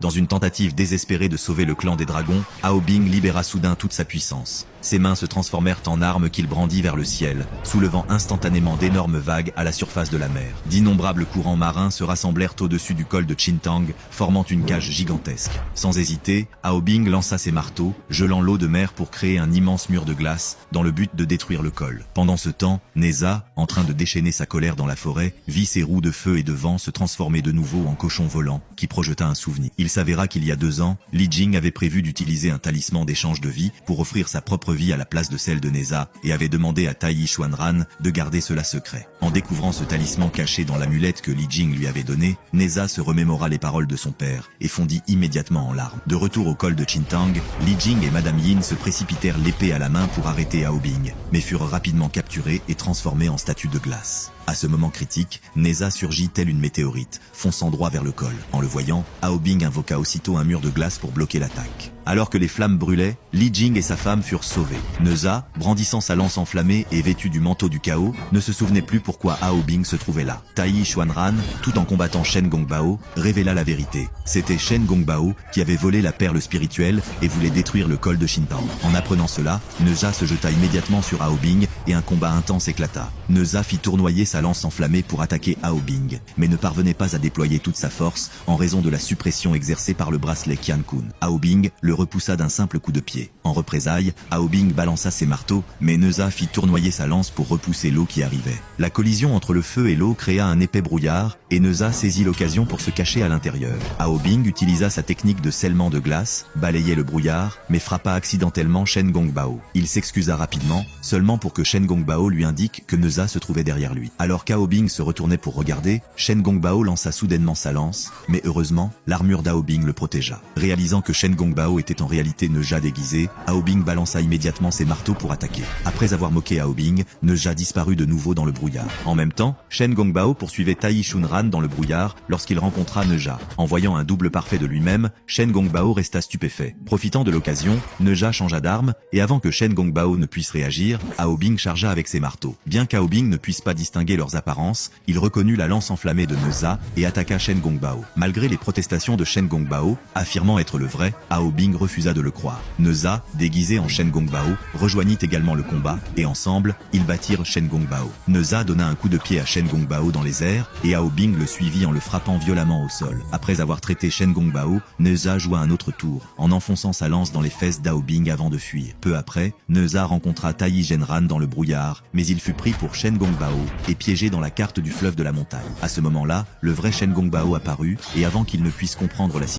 Dans une tentative désespérée de sauver le clan des dragons, Hao Bing libéra soudain toute sa puissance. Ses mains se transformèrent en armes qu'il brandit vers le ciel, soulevant instantanément d'énormes vagues à la surface de la mer. D'innombrables courants marins se rassemblèrent au-dessus du col de Qintang, formant une cage gigantesque. Sans hésiter, Hao Bing lança ses marteaux, gelant l'eau de mer pour créer un immense mur de glace, dans le but de détruire le col. Pendant ce temps, Neza, en train de déchaîner sa colère dans la forêt, vit ses roues de feu et de vent se transformer de nouveau en cochon volant, qui projeta un souvenir. Il s'avéra qu'il y a 2 ans, Li Jing avait prévu d'utiliser un talisman d'échange de vie pour offrir sa propre vie à la place de celle de Neza, et avait demandé à Taiyi Xuanran de garder cela secret. En découvrant ce talisman caché dans l'amulette que Li Jing lui avait donnée, Neza se remémora les paroles de son père, et fondit immédiatement en larmes. De retour au col de Qintang, Li Jing et Madame Yin se précipitèrent l'épée à la main pour arrêter Hao Bing, mais furent rapidement capturés et transformés en statue de glace. À ce moment critique, Neza surgit telle une météorite, fonçant droit vers le col. En le voyant, Hao Bing invoqua aussitôt un mur de glace pour bloquer l'attaque. Alors que les flammes brûlaient, Li Jing et sa femme furent sauvés. Neza, brandissant sa lance enflammée et vêtue du manteau du chaos, ne se souvenait plus pourquoi Hao Bing se trouvait là. Taiyi Xuanran, tout en combattant Shen Gongbao, révéla la vérité. C'était Shen Gongbao qui avait volé la perle spirituelle et voulait détruire le col de Qintang. En apprenant cela, Neza se jeta immédiatement sur Hao Bing et un combat intense éclata. Neza fit tournoyer sa lance enflammée pour attaquer Hao Bing, mais ne parvenait pas à déployer toute sa force en raison de la suppression exercée par le bracelet Qian-kun. Hao Bing le repoussa d'un simple coup de pied. En représailles, Hao Bing balança ses marteaux, mais Neza fit tournoyer sa lance pour repousser l'eau qui arrivait. La collision entre le feu et l'eau créa un épais brouillard, et Neza saisit l'occasion pour se cacher à l'intérieur. Hao Bing utilisa sa technique de scellement de glace, balayait le brouillard, mais frappa accidentellement Shen Gongbao. Il s'excusa rapidement, seulement pour que Shen Gongbao lui indique que Neza se trouvait derrière lui. Alors qu'Hao Bing se retournait pour regarder, Shen Gongbao lança soudainement sa lance, mais heureusement, l'armure d'Hao Bing le protégea. Réalisant que Shen Gongbao était en réalité Neja déguisé, Hao Bing balança immédiatement ses marteaux pour attaquer. Après avoir moqué Hao Bing, Neja disparut de nouveau dans le brouillard. En même temps, Shen Gongbao poursuivait Taiyi Xuanran dans le brouillard lorsqu'il rencontra Neja. En voyant un double parfait de lui-même, Shen Gongbao resta stupéfait. Profitant de l'occasion, Neja changea d'arme, et avant que Shen Gongbao ne puisse réagir, Hao Bing chargea avec ses marteaux. Bien qu'Hao Bing ne puisse pas distinguer leurs apparences, il reconnut la lance enflammée de Neza et attaqua Shen Gongbao. Malgré les protestations de Shen Gongbao, affirmant être le vrai, Hao Bing refusa de le croire. Neza, déguisé en Shen Gongbao, rejoignit également le combat, et ensemble, ils battirent Shen Gongbao. Neza donna un coup de pied à Shen Gongbao dans les airs, et Hao Bing le suivit en le frappant violemment au sol. Après avoir traité Shen Gongbao, Neza joua un autre tour, en enfonçant sa lance dans les fesses d'Hao Bing avant de fuir. Peu après, Neza rencontra Taiyi Xuanran dans le brouillard, mais il fut pris pour Shen Gongbao, et piégé dans la carte du fleuve de la montagne. À ce moment-là, le vrai Shen Gongbao apparut, et avant qu'il ne puisse comprendre la situation,